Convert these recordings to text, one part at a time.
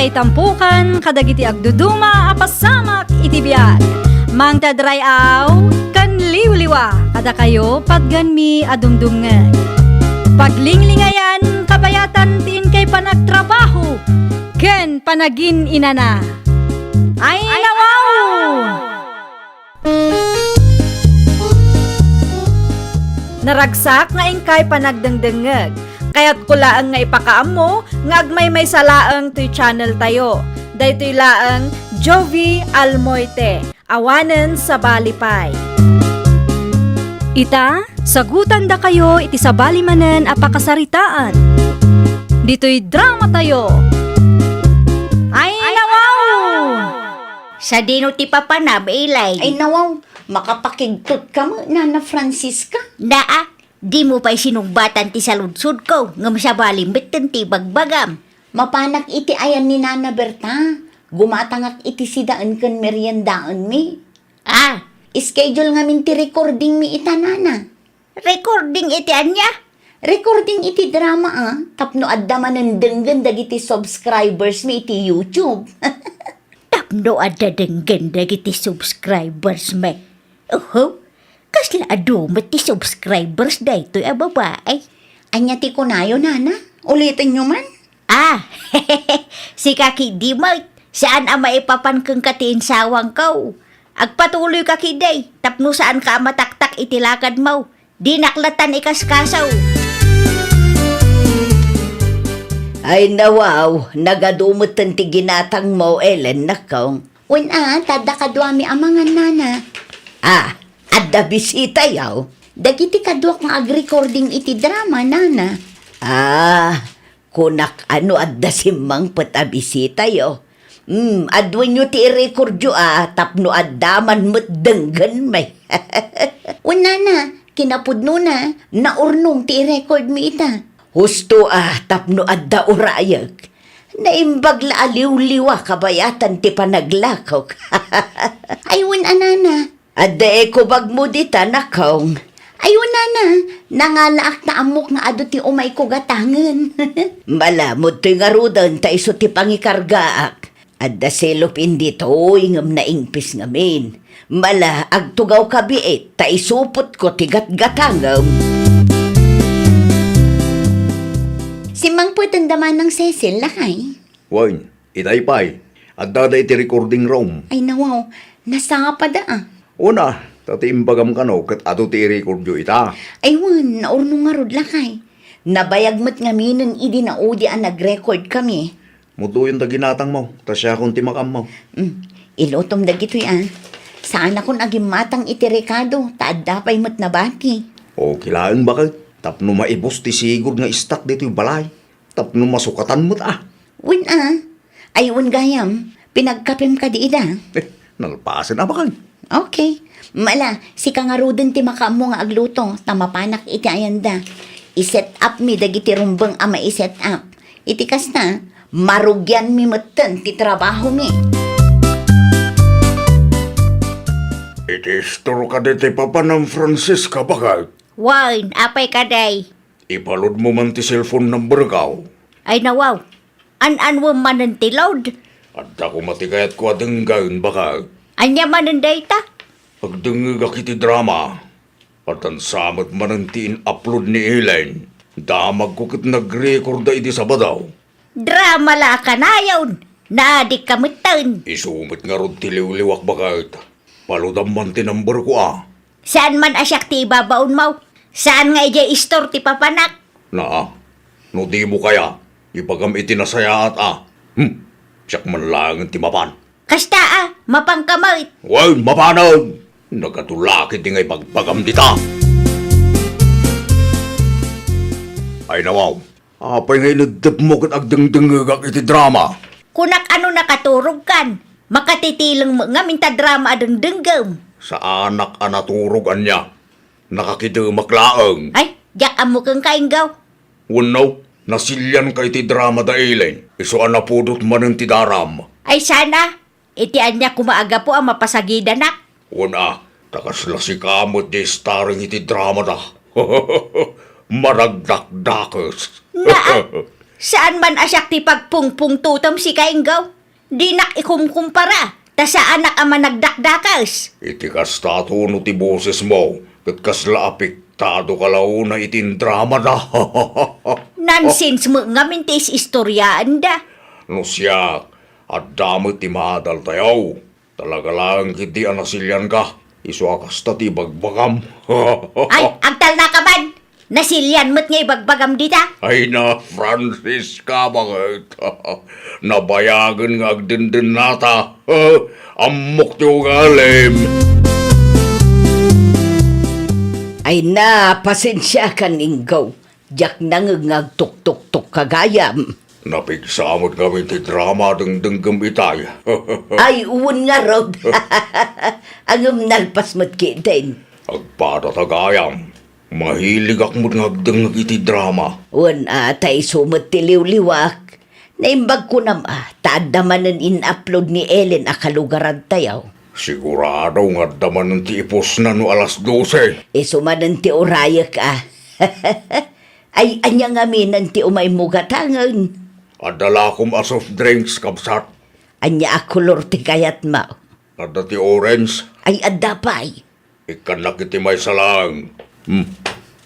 Ngay tampukan, kadagiti agduduma, apasamak iti biyag. Mang tadrayaw, kan liwliwa, kada kayo pagganmi adumdumngeg. Paglinglingayan, kabayatan tiin kay panagtrabaho, ken panagin inana. Ay nawaw! Naragsak nga ingkay panagdengdengeg. Kaya't kulaang nga ipakaam mo, nga agmay may salaang to'y channel tayo. Daytoy laang Jovi Almoite, awanen sa balipay. Ita, sagutan da kayo iti sa balimanen apakasaritaan. Dito'y drama tayo. Ay nawaw! Sa dino ti papanab, ilay. Ay nawaw, makapakigtot ka mo, Nana Francisca. Naa, di mo pa'y sinugbatan ti saludsud ko, ngam sa balimbit ti bagbagam. Mapanak iti ayan ni Nana Berta. Gumatangak iti sidaan kan meriendaan mi. Ah, Schedule nga min ti recording mi ita, Nana. recording iti anya. Recording iti drama tapno adda manendenggen dagiti subscribers mi iti YouTube. Tapno adda denggen dagiti subscribers me. Oho, kasla adumat ti subscribers daytoy a babae. Anya ti kunayo, Nana. Ulitin nyo man. Ah, si Kaki Dimay, saan ang maipapankeng katiin sawang kau? Agpatuloy ka kiday, tapno saan ka mataktak itilakad mo. Di naklatan ikaskasaw. Ay nawaw, nagadumutan ti ginatang mo, Ellen, nakaw. Tada kadwami amangan, Nana. Adda bisita yaw. Dagiti kadwa kong ag-recording iti drama, Nana. Kunak ano adda simang patabisita yaw. Adwan nyo ti i-record yo tapno addaman mo't denggan may. Nana, kinapudno na, naurnong ti i-record mi ita. Husto tapno adda urayag. Naimbag la aliw-liwa kabayatan ti panaglakaw. Ayun, Nana. Adda ko bag mo dita, nakaw. Ayun, Nana. Nangalaak na amok nga ado ti umay ko gatangan. Malamod to'y nga rudan ta iso ti pangikargaak. Adda selop indi to'y ngam na ingpis ngamin. Mala agtugaw kabiit ta isupot ko ti gatgatangam. Si Mang Putandaman ng Cecil, lakay. Wine, itaypay. Adda da iti recording room. Ay nawaw, nasa pa da Una, tati imbagam ka no, kat ato ti i-record yo ita. Ay wan, naurno nga rod lakay. Nabayagmat nga minang idi na udi ang nag-record kami. Mudo yung ginatang mo, ta siya kung timakam mo. Ilotom da gito'y Saan akong agimatang iti rekado, taadda pa'y mat na bati. O kilaang bakit? Tapno maibos ti sigur nga istak dito yung balay. Tapno masukatan mo ta. Wan ay wan gayam, pinagkapim ka di ida. Nalpasin na bakit? Okay. Mala, si kangaruden ti makamo nga agluto, tamapanak iti ayanda. I-set up mi dagiti rumbang ama i-set up. Iti kas na, marugyan mi matan ti trabaho mi. Itistoro ka dito papa ng Francisca bakit? Wine, apay kaday. Ipalod mo man ti cellphone number ka. Ay nawaw, an mo manantilod. At ako matikayat ko adenggayon bakit? Anya mananday ta? Agdengig akiti drama. At ang samot manantiin upload ni Ellen. Damag ko kit nag-record da iti sabadaw. Drama la ka na yun. Naadik kamitan. Isumit nga rod ti liwliwak bakit? Paludam man ti number ko Saan man asyak ti ibabaon mo? Saan nga ija istor ti papanak? No di mo kaya, ipagam iti nasayaat Siyak man lang ti mapan. Kasta mapangkamait. Well, mapanog! Nagatulakit di ngay pagpagam dita. Ay nawaw, apay ngay nagdap mo kat agdengdengagak iti drama. Kunak ano nakaturog kan? Makatitilang mo nga minta drama adang denggam. Sa anak anaturogan niya, nakakitimaklaang. Ay, jak amo kang kainggaw. Unaw, nasilyan ka iti drama da Ellen. Iso anapudot man ti daram. Ay sana, iti anya kumaaga po ang mapasagida nak. Una, takasla si kamot di starring iti drama da. Maragdakdakos. Naa, Saan man asyak ti pagpungpung tutom si kainggaw? Di nak ikumkumpara. Ta saan nak ama nagdakdakas? Iti kasta no ti boses mo. Kat kasla apektado ka launa itin drama na. Nonsense mo nga mintis istoryaan da. No siya, at damot ti maadal tayaw. Talaga lang kiti anasilyan ka. Iso akasta ti bagbagam. Ay, agtal na ka man! Nasilyan mo't nga ibagbagam dita? Ay na, Francis ka bakit? Nabayagan nga agdindin nata. Amok ti ugalim. Ay na, pasensya ka Inggaw. Diyak nangangag tuk-tuk-tuk kagayam. Napigsamot kami ti drama dengdenggam itay. Ay, uwan nga Rod. Ang nalpas mo't kitin. Agpatatagayam. Mahilig akmot nga agdengag iti drama. Uwan atay sumot ti liwliwak. Naimbag ko nama, taadamanan in-upload ni Ellen akalugaran tayaw. Sigurado nga daman ng ti ipos na no alas 12. Sumanan ti oraya ka. Ay, anya nga minan ti umay mugatangan. Adala kom as of drinks kapsat. Anya akulor ti kayat mao. Ada ti orange. Ay, adapay. Ikan nakiti may salang.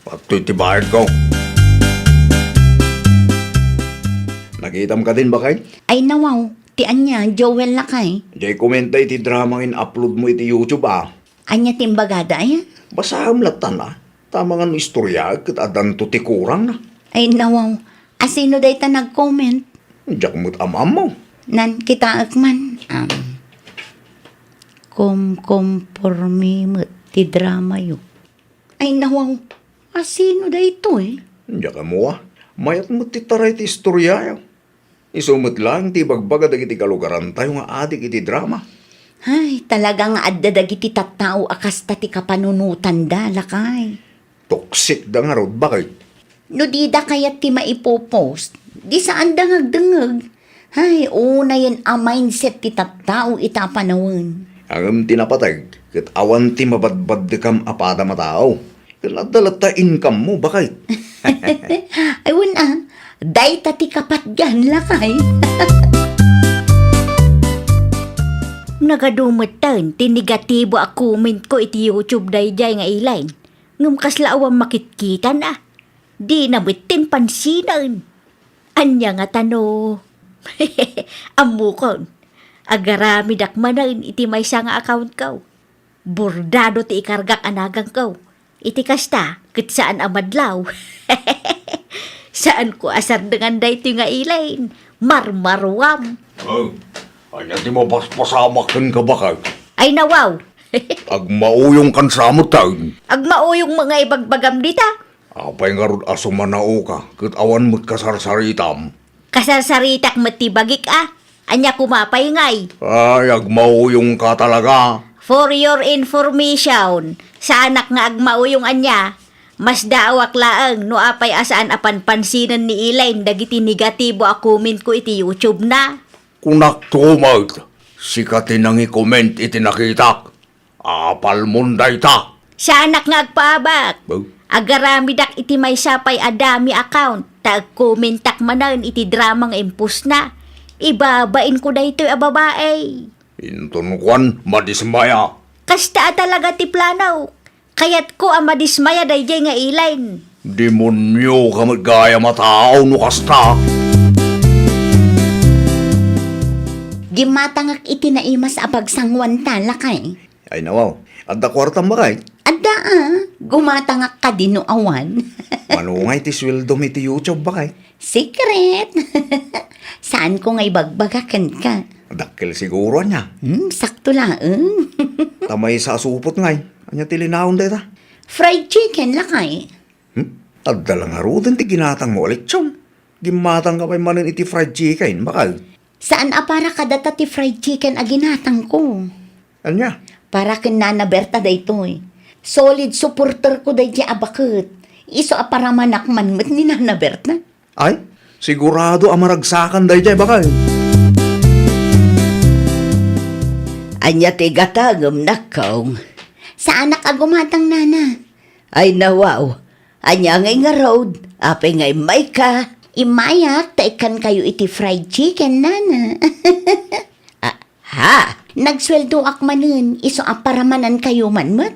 Pato'y ti bayad ko. Nakita mo ka din ba kay? Ay nawaw, ti anya, Joel na kay. Di komenta iti drama in-upload mo iti YouTube Anya timbagada ay? Basaham latan Tama nga no istorya kat adan to ti kurang na. Ay nawaw, asino day ta nag-comment? Diyak mo't amam mo. Nan kita akman. Kompormi mo ti drama yu. Ay nawaw, asino day ito eh? Diyak mo Mayat mo ti taray ti istorya Isumot lang ti bagbaga dagiti kalugaran tayo nga adik iti drama. Ay, talagang addadag iti tattao akas ta ti kapanunutan da, lakay. Toxic da nga rod, bakit? No di da kayat ti maipopost, di saan dangag-dangag. Ay, una yan ang mindset ti tattao ita panawin. Ang tinapatag, kat awan ti mabadbad di kam apada matao. Kaladalat ta income mo, bakit? Ay, wala. Day ta ti kapat yan, lakay. Nagadumutan, tinigatibo a comment ko iti YouTube day jay nga ilain. Ngum kaslaawang makitkitan Di na bitin pansinan. Anya nga tano. Amukon. Agarami dakmanan iti may nga account ko. Bordado ti ikargak anagang ko. Iti kasta, kit saan amadlaw. Saan ko asar dengan day nga ilain. Marmarwam. Oh, anya ti mo paspasamakan ka bakit? Ay nawaw. Agmauyong kan samot taon. Agmauyong mga ibagbagam dita. Apay nga rod asumanao ka, kat awan mo't kasarsaritam. Kasarsaritak matibagik Anya kumapay ngay. Ay, agmauyong ka talaga. For your information, sa anak nga agmauyong anya, mas daawak laang no apay asaan apan pansinan ni Elaine dagiti negatibo a comment ko iti YouTube na. Kunak tumag, sikatin ang i-comment iti nakitak. Apal munday ta. Sa anak nga agpaabak. Oh. Agaramidak iti may sapay adami account, tag-commentak manan iti dramang impus na. Ibabain ko da ito'y ababae. Intunkuan, madismaya. Kasta talaga ti planaw. Kayat ko ang madismaya dayjay nga Elaine. Demonyo ka magaya matao no kasta. Gimatangak iti naimas apagsangwan talakay. Ay nawaw, adda kwartang bakay. Adda gumatangak ka din no awan. Manungay ti sweldo mi ti YouTube bakay. Secret. Saan ko nga'y bagbagakan ka? Dakkel siguro niya. Sakto lang. Tamay sa supot ngay. Anya ti linaon da. Fried chicken lakay. Adda lang arudan ti ginatang mo ulit chong. Gimatang ka pa'y manin iti fried chicken bakay. Saan para kadata ti fried chicken aginatang ko? Anya? Para kin Nana Berta daytoy. Solid supporter ko day abakit. Iso para manakman met ni Nana Berta. Ay, sigurado amaragsakan day jay bakay. Anya ti gatagam nakaw. Sa anak agumatang nana. Ay nawaw. Anya ngay nga road. Apay ngay may ka. Imayak, taikan kayo iti fried chicken, nana. Ha? Nagsweldo ak manen, iso aparamanan kayo man mat?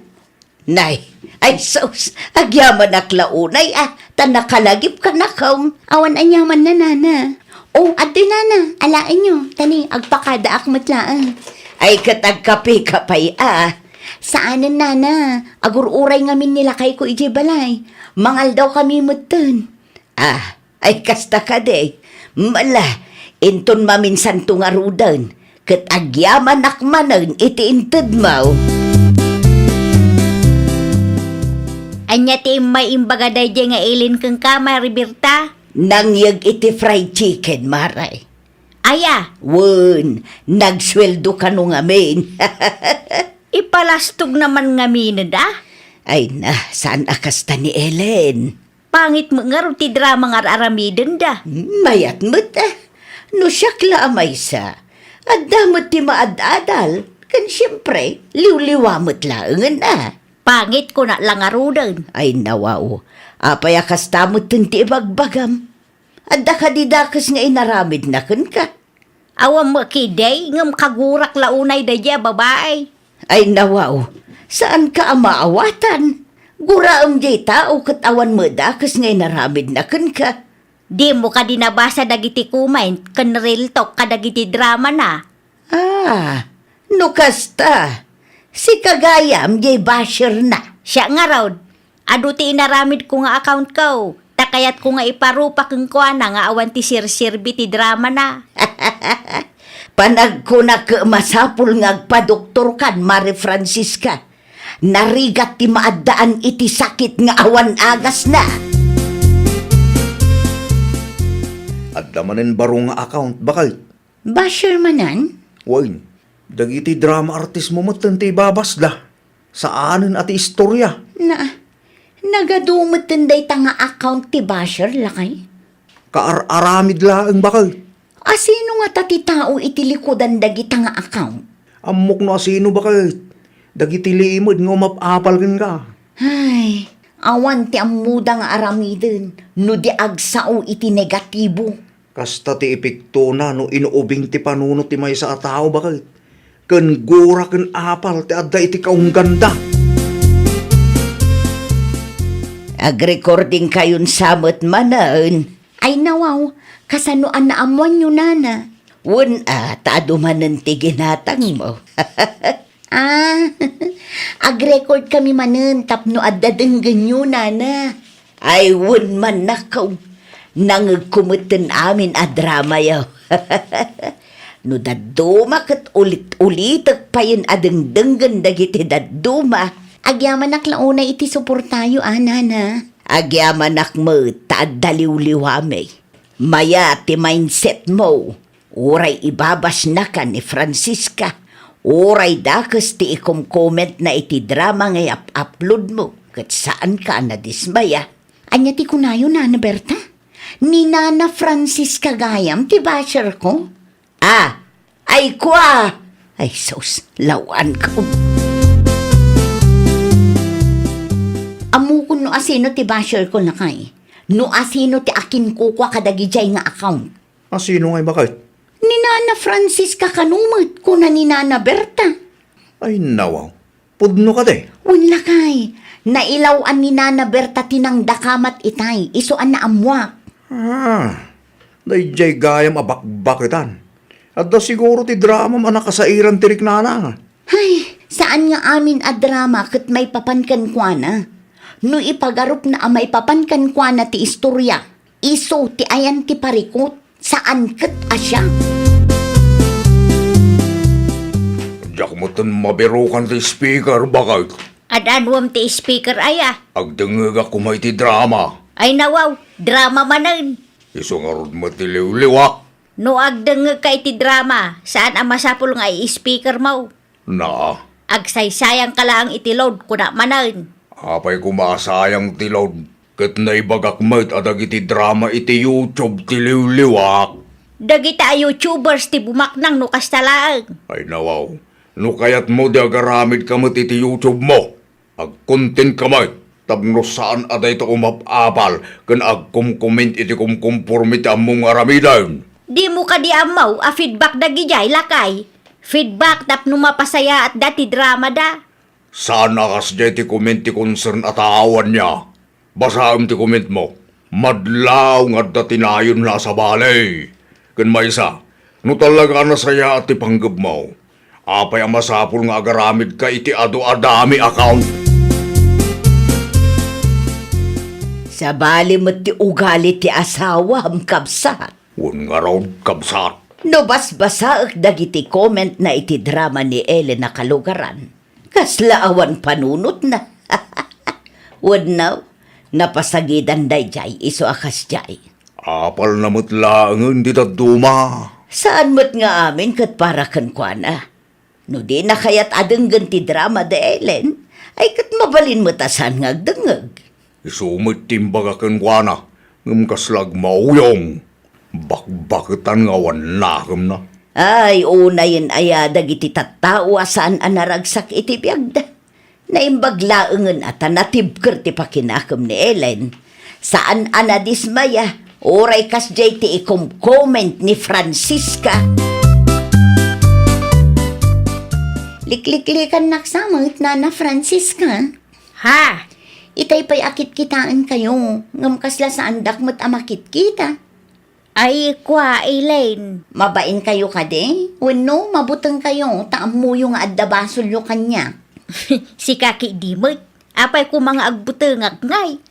Nay, ay sos, agyaman ak launay tan nakalagip ka na kaum. Awan anyaman na nana. Oh, adoy nana, alain nyo, tani, agpakada ak matlaan. Ay katagkape kapay Saanan nana, agur-uray ngamin nila kay ko iji balay. Mangal daw kami mutan. Ay kasta ka de. Mala, inton maminsan tungarudan. Kat agyaman akmanan iti inted mau. Anya ti may imbaga dayjay nga ilin kang kama, Roberta? Nangyag iti fried chicken, maray. Aya, Wun, nagsweldo ka nung amin. ipalastog naman nga minad Ay na, saan akasta ni Ellen? Pangit mo nga ro ti drama nga aramiden da. Mayat mo't no siya klaamay sa. At damot ti maadadal, kan siyempre, liwliwamot laangan Pangit ko na lang arudan. Ay nawaw, apay akastamot ti ibagbagam. At dakadidakas nga inaramid na kan ka. Awam mo kiday, ngam kagurak launay dayja babae. Ay nawaw, saan ka amaawatan? Guraam jay tao katawan mo dakas nga inaramid na kan ka. Di mo ka dinabasa dagiti kumain, kan real talk ka dagiti drama na. No kasta. Si kagayam jay basher na. Siya nga raw, adu ti inaramid ko nga account ko. Takayat ko nga iparupa kong kuha na nga awan ti sir-sirbi ti drama na. Panag ko na masapul nga agpadoktor kan, Mari Francisca. Narigat ti maadaan iti sakit nga awan agas na. At damanin barong nga account, bakal? Basher manan? Wain, dagiti drama artist mo matante babasda. Saanin ati istorya? Nagadumot tinday ta nga account ti basher lakay. Kaar-aramid laang bakal. Asino nga tati tao iti likodan dagita nga account? Amok no asino bakal. Dagiti limod nga umapapal ka. Ay, awan ti amuda nga aramiden, no di agsao iti negatibo. Kasta ti epekto na no inuubing ti panunot ti may sa tao bakal. Ken gura ken apal ti adda iti kaung ganda. Ag-recording kayon samot manan. Ay nawaw, kasanoan na amuan nyo nana. Wun taado manan ti ginatang mo. Ag-record kami manan tapno adadenggan nyo nana. Ay wun man nakaw. Nangagkumutin amin a drama yaw. No daduma kat ulit-ulitak pa yun adengdenggan dagiti daduma. Agyaman naklauna iti suportayo, nana. Agyaman mo, taad daliw-liwame. Maya ti mindset mo. Uray ibabas na ka ni Francisca. Uray dakas ti ikom-comment na iti drama ngay upload mo. Kat saan ka na dismaya? Anya ti kunayo, Nana Berta? Ni Nana Francisca gayam ti basher ko? Ay kwa! Ay sos, lawan ko. Amo ko no asino ti basher ko na kay. No asino ti akin kukwa kadagijay nga account. Asino ngay bakal? Ni Nana Francisca kanumot ko na ni Nana Berta. Ay nawaw, pudno ka de. Wala kay. Nailawan ni Nana Berta tinang dakamat itay. Isuan na amwak. Dayjay gayam abakbakitan. At da siguro ti drama manakasairan tirik nana. Ay, saan nga amin a drama kat may papankan kwa na? No ipagarup na may papankan kwa na ti istorya. Iso ti ayan ti parikot. Saan kat asya? Diyak mo tan mabirukan ti speaker bakal. Adanwam ti speaker aya. Agdengag ako may ti drama. Ay nawaw, drama manan. Iso nga rod mo ti liwliwak. No agdengeg ka iti drama, saan ang masapul nga i-speaker mo? Na, Agsaysayang ka lang iti load kuna manan. apay kumasayang ti load. Kat naibagak mo't adag iti drama iti YouTube ti liwliwak. Dagita YouTubers ti bumaknang no kastalaang. Ay nawaw, no kayat mo di agaramid ka mo't iti YouTube mo. Ag-content ka mo't. Tapno saan aday to umapapal kan agkumkument iti kumkumpormiti among aramidan. Di mo ka di amaw, a feedback da gijay lakay. Feedback tapno mapasaya at dati drama da. Saan akas jay ti comment ti concern at awan niya? Basaam ti comment mo. Madlaw nga datinayon na sa balay. Kan maysa, no talaga nasaya at ti panggab mo. Apay ang masapul nga agaramid ka iti ado adami account. Sa bali mo't ti ugali ti asawa am kabsat. Un nga raw kabsat. No basbasaak dagiti comment na iti drama ni Ellen na kalugaran. Kaslaawan panunot na. Wad now, napasagidan day jay, iso akas jay. Apal na mutlaangan di duma. Saan mo't nga amin kat para kan kwa na? No di na kayat adeng ganti drama de Ellen, ay kat mabalin mo tasan ngagdengag. Isumit timbaga kan kwa na. Ngam kaslag mauyong. Bakbakitan nga wanakam na. Ay, unayin ayadag iti tattao saan anaragsak iti biyagda. Naimbaglaengen at natibker ti pakinakam ni Ellen. Saan anadismaya, oray kas jay ti ikom-comment ni Francisca. Likliklikan naksamot na Francisca. Ha? Itay pa'y akit kitaan kayo. Ngam kasla sa andak mo't amakit kita. Ay, kwa, Elaine. Mabain kayo kade? Wano, mabutang kayo. Taam mo yung addabasol yung kanya. Si Kaki Dimot. Apay ko mga agbutengag ngay.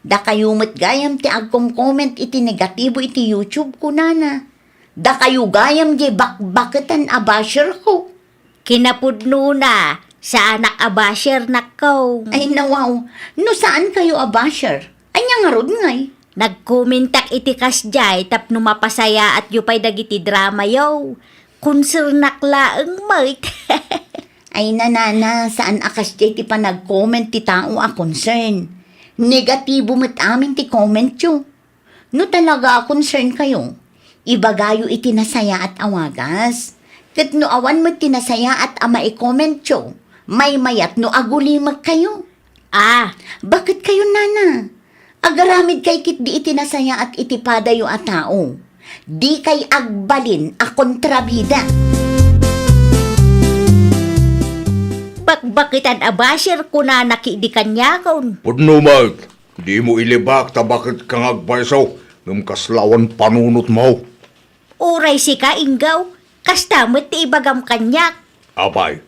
Da kayo mo't gayam ti agkom-comment iti negatibo iti YouTube ko nana. Da kayo gayam di bakbaketan abasher ko. Kinapudno na. Sa anak abasher nakaw. Ay nawaw, no saan kayo abasher? Anya nga rod ngay. Nagkomentak iti kasjay tapno mapasaya at yupay dagiti drama yaw. Konsernakla ang mait. Ay nanana, saan akas di ti pa nag-comment ti tao a concern? Negatibo mo't amin ti comment yo. No talaga concern kayo, ibagayo iti nasaya at awagas. Kat no awan mo't tinasaya at ama i-comment yo, may mayat no agulimag kayo. Ah, Bakit kayo nana? Agaramid kay kit di itinasaya at itipada yu a tao. Di kay agbalin a kontrabida. bakbakitan abasher ko na nakidikan niya kaun. Pudno Mike, di mo ilibak ta bakit kang agbaysaw. Ngam kaslawan panunot mo. Uray si kainggaw, kastamot ti ibagam kanyak. Apay,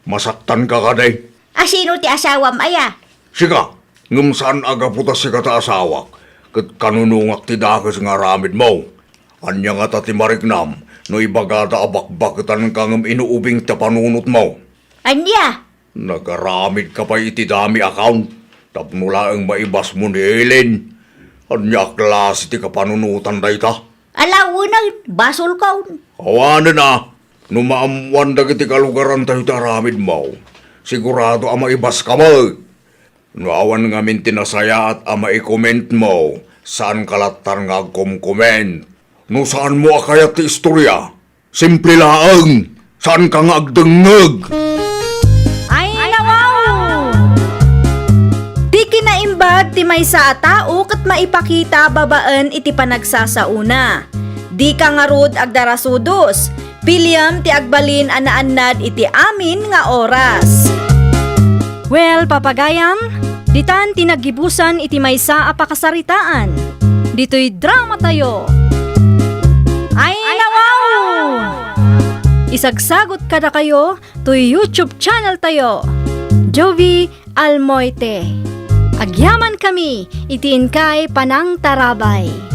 masaktan ka kaday. Asino ti asawam aya? Sika, ngam saan aga putas si kata asawak, kat kanunungak ti dakas nga ramid mo. Anya nga ta ti marignam, no ibagada abakbakitan ka ngam inuubing ta panunot mo. Anya? Nagaramid ka pa iti dami account, tapno laang maibas mo ni Ellen. Anya klase ti kapanunutan day ta. Alawunan, basol kaun. Awanan na, numaamuan dagiti kalugaran tayo taramid mo. Sigurado ama ibas ka mo. Nuawan nga min tinasaya at ama i-comment mo. Saan kalatan nga kom-comment? No saan mo akayat ti istorya? Simple laang. Saan ka nga agdengeg? Ay, nawaw! Di kinaimbag ti may sa tao kat maipakita babaan iti panagsasauna. Di ka nga rod agdarasudos. Pilyam ti agbalin anaannad iti amin nga oras. Well, papagayam, ditan tinagibusan iti maysa a pakasaritaan. Dito'y drama tayo. Ay, nawaw! Isagsagot kada kayo to YouTube channel tayo. Jovi Almoite. Agyaman kami, itiin kay Panang Tarabay.